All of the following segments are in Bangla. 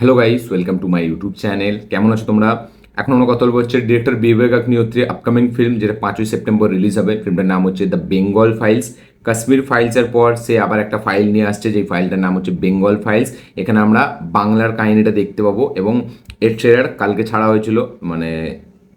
Hello guys, welcome to my YouTube channel. কেমন আছো তোমরা? এখন আমরা কথা বলবো হচ্ছে ডিরেক্টর বিবেক অগ্নিহোত্রী আপকামিং ফিল্ম, যেটা 5ই সেপ্টেম্বর রিলিজ হবে। ফিল্মটার নাম হচ্ছে দ্য বেঙ্গল ফাইলস। কাশ্মীর ফাইলসের পর সে আবার একটা ফাইল নিয়ে আসছে, যেই ফাইলটার নাম হচ্ছে বেঙ্গল ফাইলস। এখানে আমরা বাংলার কাহিনীটা দেখতে পাবো এবং এর ট্রেলার কালকে ছাড়া হয়েছিল, মানে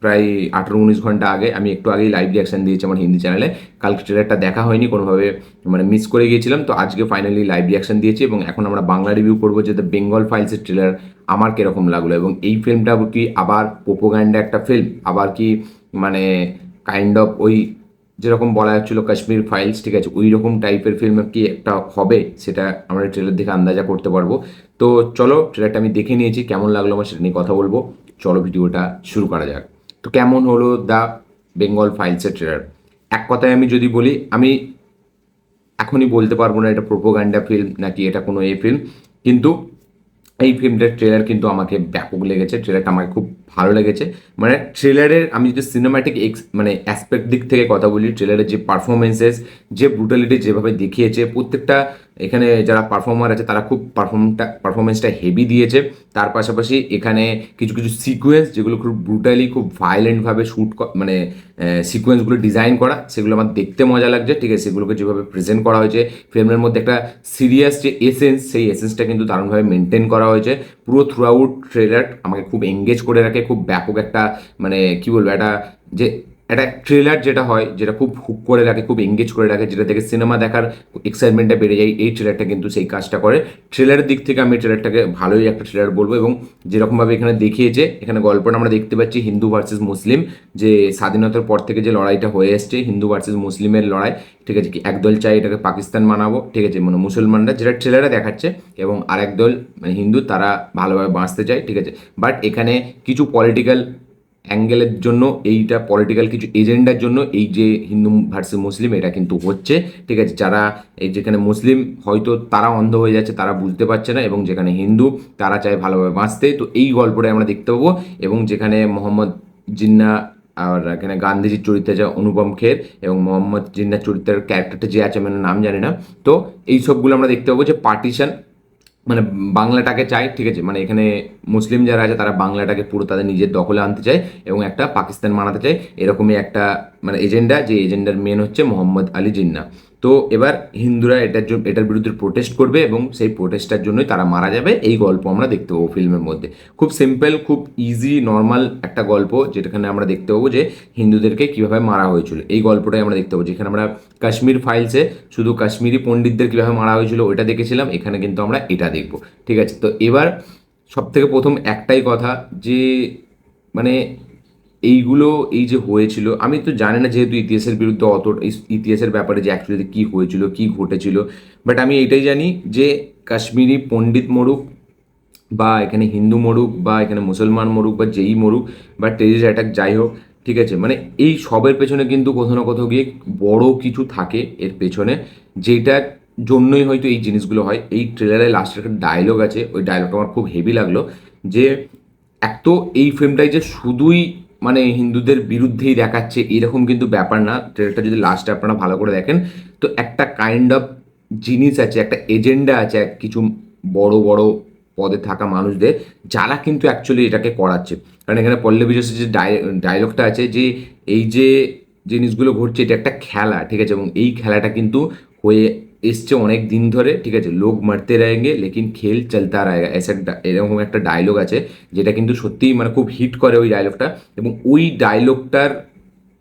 প্রায় 18-19 ঘন্টা আগে। আমি একটু আগেই লাইভ রিয়াকশন দিয়েছি আমার হিন্দি চ্যানেলে। কালকে ট্রেলারটা দেখা হয়নি কোনোভাবে, মানে মিস করে গিয়েছিলাম, তো আজকে ফাইনালি লাইভ রিয়াকশন দিয়েছি এবং এখন আমরা বাংলা রিভিউ করবো যে দ্য বেঙ্গল ফাইলসের ট্রেলার আমার কিরকম লাগলো এবং এই ফিল্মটা কি আবার প্রোপোগান্ডা একটা ফিল্ম, আবার কি মানে কাইন্ড অফ ওই যেরকম বলা হচ্ছিল কাশ্মীর ফাইলস, ঠিক আছে, ওই রকম টাইপের ফিল্ম কি একটা হবে, সেটা আমরা ট্রেলার দেখে আন্দাজা করতে পারবো। তো চলো, ট্রেলারটা আমি দেখে নিয়েছি, কেমন লাগলো আমার সেটা নিয়ে কথা বলবো। চলো ভিডিওটা শুরু করা যাক। তো কেমন হলো দ্য বেঙ্গল ফাইলসের ট্রেলার? এক কথায় আমি যদি বলি, আমি এখনই বলতে পারবো না এটা প্রোপোগান্ডা ফিল্ম নাকি এটা কোনো ফিল্ম, কিন্তু এই ফিল্মটার ট্রেলার কিন্তু আমাকে ব্যাপক লেগেছে। ট্রেলারটা আমাকে খুব ভালো লেগেছে। মানে ট্রেলারের আমি যদি সিনেমাটিক মানে অ্যাসপেক্ট দিক থেকে কথা বলি, ট্রেলারের যে পারফরমেন্সেস, যে ব্রুটালিটি যেভাবে দেখিয়েছে, প্রত্যেকটা এখানে যারা পারফর্মার আছে তারা খুব পারফরমেন্সটা হেভি দিয়েছে। তার পাশাপাশি এখানে কিছু কিছু সিকোয়েন্স যেগুলো খুব ব্রুটালি, খুব ভায়োলেন্টভাবে শ্যুট, মানে সিকোয়েন্সগুলো ডিজাইন করা, সেগুলো আমার দেখতে মজা লাগছে, ঠিক আছে। সেগুলোকে যেভাবে প্রেজেন্ট করা হয়েছে, ফিল্মের মধ্যে একটা সিরিয়াস যে এসেন্স, সেই এসেন্সটা কিন্তু দারুণভাবে মেনটেন করা হয়েছে। পুরো থ্রু আউট ট্রেলার আমাকে খুব এঙ্গেজ করে রাখে, খুব ব্যাপক একটা, মানে কি বলবো, একটা যে একটা ট্রেলার যেটা হয়, যেটা খুব হুক করে রাখে, খুব এঙ্গেজ করে রাখে, যেটা থেকে সিনেমা দেখার এক্সাইটমেন্টটা বেড়ে যায়, এই ট্রেলারটা কিন্তু সেই কাজটা করে। ট্রেলারের দিক থেকে আমি ট্রেলারটাকে ভালোই একটা ট্রেলার বলবো। এবং যেরকমভাবে এখানে দেখিয়েছে, এখানে গল্পটা আমরা দেখতে পাচ্ছি হিন্দু ভার্সেস মুসলিম, যে স্বাধীনতার পর থেকে যে লড়াইটা হয়ে এসছে, হিন্দু ভার্সেস মুসলিমের লড়াই, ঠিক আছে। কি একদল চাই এটাকে পাকিস্তান বানাবো, ঠিক আছে, মানে মুসলমানরা, যেটা ট্রেলারে দেখাচ্ছে, এবং আরেক দল মানে হিন্দু, তারা ভালোভাবে বাঁচতে চায়, ঠিক আছে। বাট এখানে কিছু পলিটিক্যাল অ্যাঙ্গেলের জন্য, এইটা পলিটিক্যাল কিছু এজেন্ডার জন্য এই যে হিন্দু ভার্সেস মুসলিম এটা কিন্তু হচ্ছে, ঠিক আছে। যারা এই যেখানে মুসলিম হয়তো তারা অন্ধ হয়ে যাচ্ছে, তারা বুঝতে পারছে না, এবং যেখানে হিন্দু তারা চায় ভালোভাবে বাঁচতে, তো এই গল্পটাই আমরা দেখতে পাবো। এবং যেখানে মোহাম্মদ জিন্না, আর এখানে গান্ধীজির চরিত্রে যে অনুপম খের, এবং মোহাম্মদ জিন্নার চরিত্রের ক্যারেক্টারটা যে আছে, আমি নাম জানি না, তো এই সবগুলো আমরা দেখতে পাবো যে পার্টিশন, মানে বাংলাটাকে চাই, ঠিক আছে। মানে এখানে মুসলিম যারা আছে তারা বাংলাটাকে পুরো তাদের নিজের দখলে আনতে চায় এবং একটা পাকিস্তান বানাতে চায়, এরকমই একটা মানে এজেন্ডা, যে এজেন্ডার মেন হচ্ছে মোহাম্মদ আলী জিন্না। তো এবার হিন্দুরা এটার বিরুদ্ধে প্রোটেস্ট করবে এবং সেই প্রোটেস্টার জন্যই তারা মারা যাবে, এই গল্প আমরা দেখতে পাবো ফিল্মের মধ্যে। খুব সিম্পল, খুব ইজি নর্মাল একটা গল্প, যেটাখানে আমরা দেখতে পাবো যে হিন্দুদেরকে কীভাবে মারা হয়েছিল, এই গল্পটাই আমরা দেখতে পাবো। যেখানে আমরা কাশ্মীর ফাইলসে শুধু কাশ্মীরি পণ্ডিতদের কীভাবে মারা হয়েছিল ওইটা দেখেছিলাম, এখানে কিন্তু আমরা এটা দেখবো, ঠিক আছে। তো এবার সব থেকে প্রথম একটাই কথা, যে মানে এইগুলো এই যে হয়েছিল, আমি তো জানি না যেহেতু ইতিহাসের বিরুদ্ধে অত ইতিহাসের ব্যাপারে যে অ্যাকচুয়ালি কী হয়েছিল, কী ঘটেছিল, বাট আমি এইটাই জানি যে কাশ্মীরি পণ্ডিত মরুক, বা এখানে হিন্দু মরুক, বা এখানে মুসলমান মরুক, বা যেই মরুক, বা টেরিস্ট অ্যাটাক যাই হোক, ঠিক আছে, মানে এই সবের পেছনে কিন্তু কোথাও না কোথাও গিয়ে বড় কিছু থাকে এর পেছনে, যেটার জন্যই হয়তো এই জিনিসগুলো হয়। এই ট্রেলারে লাস্টের একটা ডায়লগ আছে, ওই ডায়লগটা আমার খুব হেভি লাগলো, যে এক তো এই ফিল্মটাই যে শুধুই মানে হিন্দুদের বিরুদ্ধেই দেখাচ্ছে এরকম কিন্তু ব্যাপার না। ট্রেলারটা যদি লাস্টে আপনারা ভালো করে দেখেন, তো একটা কাইন্ড অফ জিনিস আছে, একটা এজেন্ডা আছে, কিছু বড় বড় পদে থাকা মানুষদের, যারা কিন্তু অ্যাকচুয়ালি এটাকে করাচ্ছে। কারণ এখানে পল্লবী যোশীর যে ডায়লগটা আছে, যে এই যে জিনিসগুলো ঘটছে এটা একটা খেলা, ঠিক আছে, এবং এই খেলাটা কিন্তু হয়ে এসছে অনেক দিন ধরে, ঠিক আছে। লোক মারতে रहेंगे লেকিন খেল চলতা रहेगा, এরকম একটা ডায়লগ আছে, যেটা কিন্তু সত্যিই মানে খুব হিট করে ওই ডায়লগটা। এবং ওই ডায়লগটার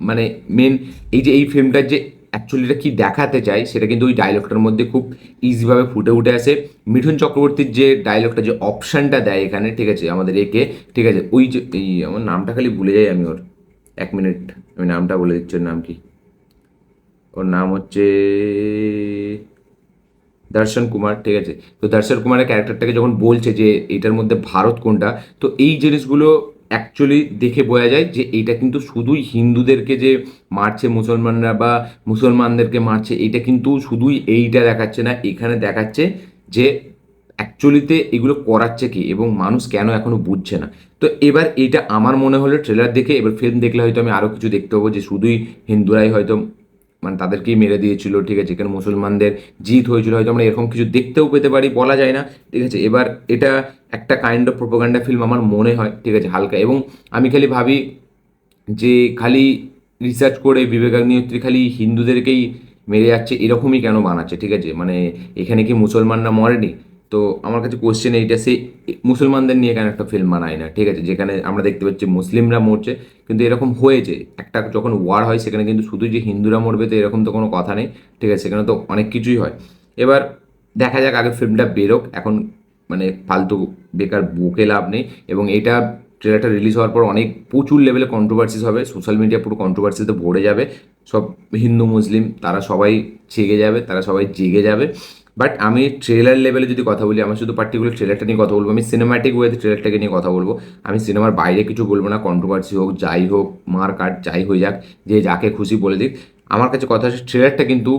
মানে মেন, এই যে এই ফিল্মটার যে অ্যাকচুয়ালি এটা কী দেখাতে চাই, সেটা কিন্তু ওই ডায়লগটার মধ্যে খুব ইজিভাবে ফুটে উঠে আসে। মিঠুন চক্রবর্তীর যে ডায়লগটা, যে অপশানটা দেয় এখানে, ঠিক আছে, আমাদের একে, ঠিক আছে, ওই যে এই আমার নামটা খালি ভুলে যাই আমি ওর, এক মিনিট আমি নামটা বলে দিচ্ছি, ওর নাম কি, ওর নাম হচ্ছে দর্শন কুমার, ঠিক আছে। তো দর্শন কুমারের ক্যারেক্টারটাকে যখন বলছে যে এটার মধ্যে ভারত কোনটা, তো এই জিনিসগুলো অ্যাকচুয়ালি দেখে বোঝা যায় যে এইটা কিন্তু শুধুই হিন্দুদেরকে যে মারছে মুসলমানরা, বা মুসলমানদেরকে মারছে, এইটা কিন্তু শুধুই এইটা দেখাচ্ছে না, এখানে দেখাচ্ছে যে অ্যাকচুয়ালিতে এগুলো করাচ্ছে কি এবং মানুষ কেন এখনো বুঝছে না। তো এবার এইটা আমার মনে হলো ট্রেলার দেখে, এবার ফিল্ম দেখলে হয়তো আমি আরও কিছু দেখতে পাবো, যে শুধুই হিন্দুরাই হয়তো মানে তাদেরকেই মেরে দিয়েছিল, ঠিক আছে, এখানে মুসলমানদের জিত হয়েছিল, হয়তো আমরা এরকম কিছু দেখতেও পেতে পারি, বলা যায় না, ঠিক আছে। এবার এটা একটা কাইন্ড অফ প্রোপাগান্ডা ফিল্ম আমার মনে হয়, ঠিক আছে, হালকা। এবং আমি খালি ভাবি যে খালি রিসার্চ করে বিবেকাগ্নিহোত্রী খালি হিন্দুদেরকেই মেরে যাচ্ছে, এরকমই কেন বানাচ্ছে, ঠিক আছে, মানে এখানে কি মুসলমানরা মরেনি? তো আমার কাছে কোশ্চেন এইটা, সে মুসলমানদের নিয়ে কেন একটা ফিল্ম বানায় না, ঠিক আছে, যেখানে আমরা দেখতে পাচ্ছি মুসলিমরা মরছে। কিন্তু এরকম হয়েছে, একটা যখন ওয়ার হয় সেখানে কিন্তু শুধু যে হিন্দুরা মরবে তো এরকম তো কোনো কথা নেই, ঠিক আছে, সেখানে তো অনেক কিছুই হয়। এবার দেখা যাক, আগে ফিল্মটা বেরোক, এখন মানে ফালতু বেকার বকে লাভ নেই। এবং এটা ট্রেলারটা রিলিজ হওয়ার পর অনেক প্রচুর লেভেলে কন্ট্রোভার্সিস হবে, সোশ্যাল মিডিয়া পুরো কন্ট্রোভার্সিতে ভরে যাবে, সব হিন্দু মুসলিম তারা সবাই জেগে যাবে, তারা সবাই জেগে যাবে। বাট আমি ট্রেলার লেভেলে যদি কথা বলি, আমি শুধু পার্টিকুলার ট্রেলারটা নিয়ে কথা বলবো, আমি সিনেম্যাটিক ওয়েতে ট্রেলারটাকে নিয়ে কথা বলবো, আমি সিনেমার বাইরে কিছু বলবো না, কন্ট্রোভার্সি হোক, যাই হোক, মার কাট যাই হয়ে যাক, যে যাকে খুশি বলে দিক। আমার কাছে কথা হচ্ছে ট্রেলারটা কিন্তু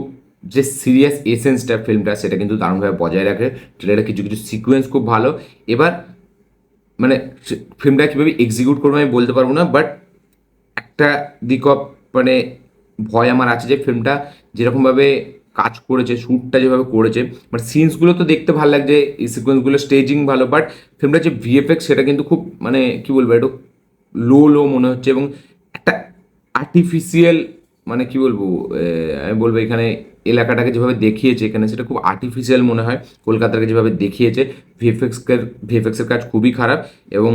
যে সিরিয়াস এসেন্সটা ফিল্মটা সেটা কিন্তু দারুণভাবে বজায় রাখে। ট্রেলারের কিছু কিছু সিকোয়েন্স খুব ভালো। এবার মানে ফিল্মটা কীভাবে এক্সিকিউট করবো আমি বলতে পারবো না, বাট একটা দিক অফ মানে ভয় আমার আছে যে ফিল্মটা যেরকমভাবে কাজ করেছে, শ্যুটটা যেভাবে করেছে, মানে সিনসগুলো তো দেখতে ভালো লাগছে, এই সিকোয়েন্সগুলো স্টেজিং ভালো, বাট ফিল্মটা যে ভিএফএক্স সেটা কিন্তু খুব মানে কী বলবো, একটু লো লো মনে হচ্ছে। এবং একটা আর্টিফিশিয়াল মানে কি বলবো, আমি বলবো এখানে এলাকাটাকে যেভাবে দেখিয়েছে এখানে সেটা খুব আর্টিফিশিয়াল মনে হয়, কলকাতাকে যেভাবে দেখিয়েছে। ভিএফএক্সের কাজ খুবই খারাপ, এবং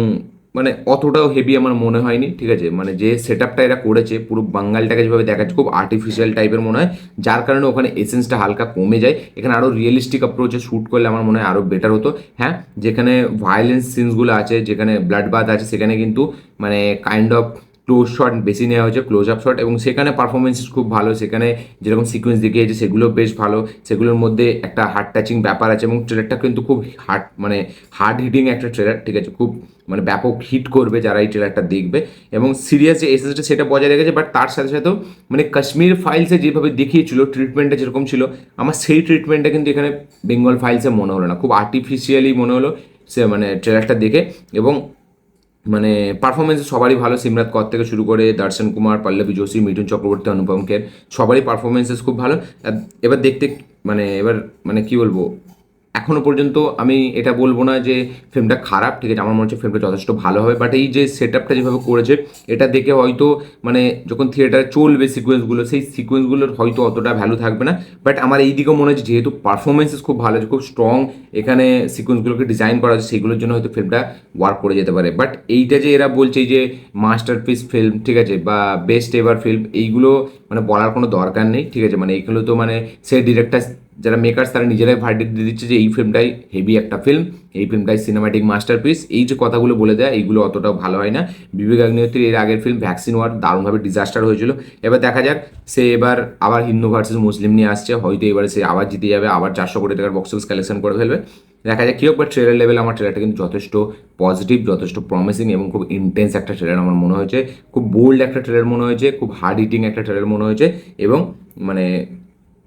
মানে অতটাও হেভি আমার মনে হয়নি, ঠিক আছে, মানে যে সেট আপটা এরা করেছে পুরো বাঙ্গালটাকে যেভাবে দেখাচ্ছে খুব আর্টিফিশিয়াল টাইপের মনে হয়, যার কারণে ওখানে এসেন্সটা হালকা কমে যায়। এখানে আরও রিয়েলিস্টিক অ্যাপ্রোচে শ্যুট করলে আমার মনে হয় আরও বেটার হতো। হ্যাঁ, যেখানে ভায়োলেন্স সিনসগুলো আছে, যেখানে ব্লাড বাথ আছে, সেখানে কিন্তু মানে কাইন্ড অফ ক্লোজ শট বেশি নেওয়া হয়েছে, ক্লোজ আপ শট, এবং সেখানে পারফরমেন্স খুব ভালো, সেখানে যেরকম সিকোয়েন্স দেখিয়েছে সেগুলো বেশ ভালো, সেগুলোর মধ্যে একটা হার্ট টাচিং ব্যাপার আছে। এবং ট্রেলারটা কিন্তু খুব হার্ড হিটিং একটা ট্রেলার, ঠিক আছে, খুব মানে ব্যাপক হিট করবে যারা এই ট্রেলারটা দেখবে। এবং সিরিয়াস যে এসেসটা সেটা বজায় রেখেছে, বাট তার সাথে সাথেও মানে কাশ্মীর ফাইলসে যেভাবে দেখিয়েছিল ট্রিটমেন্টটা যেরকম ছিল, আমার সেই ট্রিটমেন্টটা কিন্তু এখানে বেঙ্গল ফাইলসে মনে হলো না, খুব আর্টিফিশিয়ালি মনে হলো সে মানে ট্রেলারটা দেখে। এবং মানে পারফরমেন্স সবারই ভালো, সিমরাত কর থেকে শুরু করে দর্শন কুমার, পল্লবী যোশী, মিঠুন চক্রবর্তী, অনুপম খের, সবারই পারফরমেন্সেস খুব ভালো। এবার দেখতে মানে এবার মানে কি বলবো, এখনো পর্যন্ত আমি এটা বলবো না যে ফিল্মটা খারাপ, ঠিক আছে, আমার মনে হচ্ছে ফিল্মটা যথেষ্ট ভালো হবে। বাট এই যে সেট আপটা যেভাবে করেছে এটা দেখে হয়তো মানে যখন থিয়েটারে চলবে সিকোয়েন্সগুলো, সেই সিকোয়েন্সগুলোর হয়তো অতটা ভ্যালু থাকবে না। বাট আমার এই দিকেও মনে হচ্ছে যেহেতু পারফরমেন্সেস খুব ভালো, খুব স্ট্রং এখানে সিকোয়েন্সগুলোকে ডিজাইন করা হচ্ছে, সেগুলোর জন্য হয়তো ফিল্মটা ওয়ার্ক করে যেতে পারে। বাট এইটা যে এরা বলছে এই যে মাস্টারপিস ফিল্ম, ঠিক আছে, বা বেস্ট এভার ফিল্ম, এইগুলো মানে বলার কোনো দরকার নেই, ঠিক আছে, মানে এইগুলো তো মানে সেই ডিরেক্টর যারা মেকার্স তারা নিজেরাই ভার্ডিক্ট দিয়ে দিচ্ছে যে এই ফিল্মটাই হেভি একটা ফিল্ম, এই ফিল্মটাই সিনেমাটিক মাস্টারপিস। এই যে কথাগুলো বলে দেয় এইগুলো অতটাও ভালো হয় না। বিবেক অগ্নিহোত্রীর এর আগের ফিল্ম ভ্যাকসিন ওয়ার দারুণভাবে ডিজাস্টার হয়েছিল। এবার দেখা যাক, সে এবার আবার হিন্দু ভার্সেস মুসলিম নিয়ে আসছে, হয়তো এবারে সে আবার জিতে যাবে, আবার 400 কোটি টাকার বক্স অফিস কালেকশন করে ফেলবে, দেখা যাক কী হোক। বাট ট্রেলার লেভেল আমার ট্রেলারটা কিন্তু যথেষ্ট পজিটিভ, যথেষ্ট প্রমিসিং, এবং খুব ইন্টেন্স একটা ট্রেলার আমার মনে হয়েছে, খুব বোল্ড একটা ট্রেলার মনে হয়েছে, খুব হার্ড হিটিং একটা ট্রেলার মনে হয়েছে। এবং মানে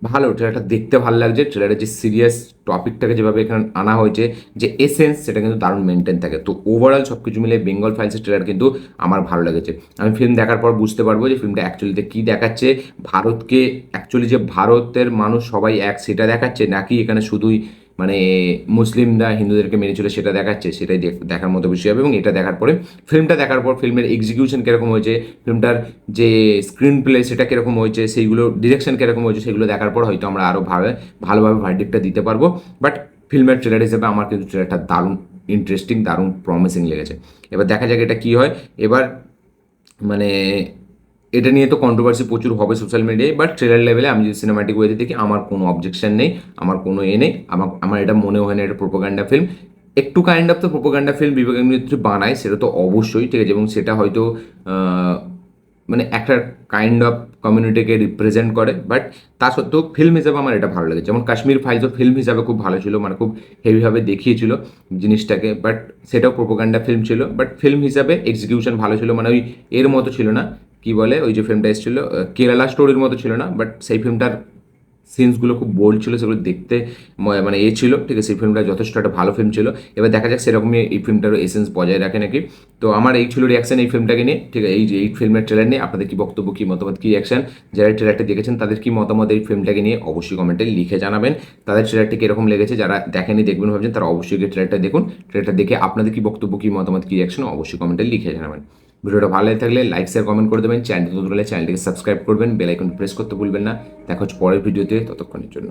ভালো ট্রেলারটা দেখতে ভালো লাগছে, ট্রেলারের যে সিরিয়াস টপিকটাকে যেভাবে এখানে আনা হয়েছে, যে এসেন্স সেটা কিন্তু দারুণ মেনটেন থাকে। তো ওভারঅল সব কিছু মিলে বেঙ্গল ফাইলসের ট্রেলার কিন্তু আমার ভালো লেগেছে। আমি ফিল্ম দেখার পর বুঝতে পারবো যে ফিল্মটা অ্যাকচুয়ালিতে কী দেখাচ্ছে, ভারতকে অ্যাকচুয়ালি যে ভারতের মানুষ সবাই এক সেটা দেখাচ্ছে, নাকি এখানে শুধুই মানে মুসলিমরা হিন্দুদেরকে মেরেছিল সেটা দেখাচ্ছে, সেটাই দেখার মতো বিষয় হবে। এবং এটা দেখার পরে ফিল্মটা দেখার পর ফিল্মের এক্সিকিউশন কীরকম হয়েছে, ফিল্মটার যে স্ক্রিন প্লে সেটা কীরকম হয়েছে, সেইগুলো ডিরেকশন কীরকম হয়েছে, সেগুলো দেখার পর হয়তো আমরা আরও ভালোভাবে ভার্ডিক্টটা দিতে পারবো। বাট ফিল্মের ট্রেলার হিসেবে আমার কিন্তু ট্রেলারটা দারুণ ইন্টারেস্টিং, দারুণ প্রমিসিং লেগেছে। এবার দেখা যাক এটা কী হয়। এবার মানে এটা নিয়ে তো কন্ট্রোভার্সি প্রচুর হবে সোশ্যাল মিডিয়ায়, বাট ট্রেলার লেভেলে আমি যদি সিনেমাটিক ওয়েতে দেখি আমার কোনো অবজেকশন নেই, আমার কোনো নেই, আমার এটা মনে হয় না এটা প্রোপাগান্ডা ফিল্ম। একটু কাইন্ড অফ তো প্রোপাগান্ডা ফিল্ম বিবেকানন্দ বানায়, সেটা তো অবশ্যই, ঠিক আছে, এবং সেটা হয়তো মানে একটা কাইন্ড অফ কমিউনিটিকে রিপ্রেজেন্ট করে। বাট তা সত্ত্বেও ফিল্ম হিসাবে আমার এটা ভালো লেগেছে। যেমন কাশ্মীর ফাইলসও ফিল্ম হিসাবে খুব ভালো ছিল, মানে খুব হেভিভাবে দেখিয়েছিল জিনিসটাকে, বাট সেটাও প্রোপাগান্ডা ফিল্ম ছিল, বাট ফিল্ম হিসাবে এক্সিকিউশন ভালো ছিল, মানে ওই এর মতো ছিল না, কি বলে ওই যে ফিল্মটা এসেছিল কেরালা স্টোরির মতো ছিল না, বাট সেই ফিল্মটার সিনসগুলো খুব বোল্ড ছিল, সেগুলো দেখতে মানে ছিল, ঠিক আছে, এই ফিল্মটা যথেষ্ট একটা ভালো ফিল্ম ছিল। এবার দেখা যাক সেরকমই এই ফিল্মটারও এসেন্স বজায় রাখে নাকি। তো আমার এই ছিল রিয়াকশন এই ফিল্মটাকে নিয়ে, ঠিক আছে, এই ফিল্মের ট্রেলার নিয়ে আপনাদের কি বক্তব্য, কি মতামত, কি রিয়াকশন, যারা ট্রেলারটা দেখেছেন তাদের কি মতামত এই ফিল্মটাকে নিয়ে অবশ্যই কমেন্টে লিখে জানাবেন। তাদের ট্রেলারটি কীরকম লেগেছে, যারা দেখেনি দেখবেন ভাবছেন তারা অবশ্যই গিয়ে ট্রেলারটা দেখুন। ট্রেলারটা দেখে আপনাদের কি বক্তব্য, কি মতামত, কি রিয়াকশন অবশ্যই কমেন্টে লিখে জানাবেন। ভিডিওটা ভালো লাগে থাকলে লাইক শেয়ার কমেন্ট করে দেবেন, চ্যানেলটি নতুন হলে চ্যানেলটিকে সাবস্ক্রাইব করবেন, বেল আইকন প্রেস করতে ভুলবেন না। দেখা হচ্ছে পরের ভিডিওতে, ততক্ষণের জন্য।